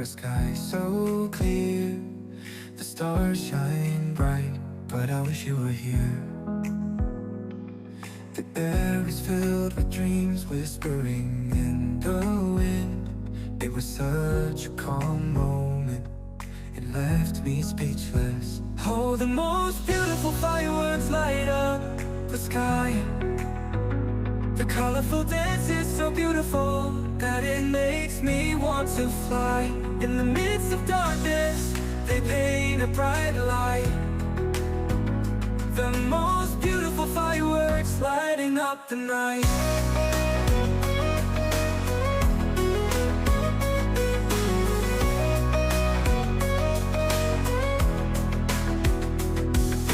a sky so clear. The stars shine bright, but I wish you were here. The air is filled with dreams whispering in the wind. It was such a calm moment, it left me speechless. Oh, the most beautiful fireworks light up the sky. The colorful dance is so beautiful that it makes me want to fly. In the midst of darkness, they paint a bright light. The most beautiful fireworks lighting up the night.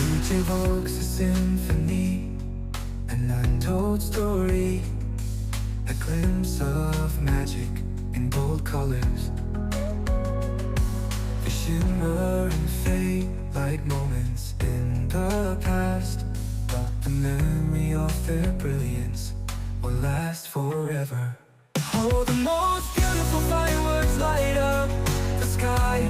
Each evokes a symphony, an untold story, a glimpse of magic in bold colors. They shimmer and fade like moments in the past, but the memory of their brilliance will last forever. Oh, the most beautiful fireworks light up the sky.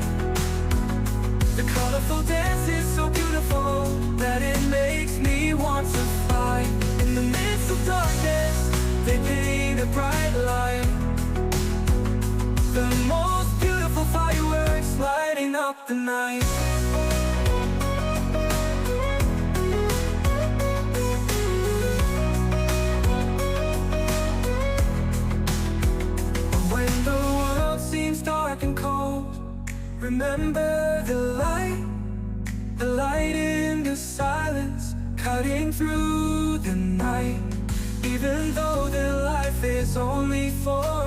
The colorful dance is so beautiful that it makes me want to fly. In the midst of darkness, they paint a bright light. The most beautiful fireworks lighting up the night. When the world seems dark and cold, remember the light in the silence, cutting through the night. Even though their life is only for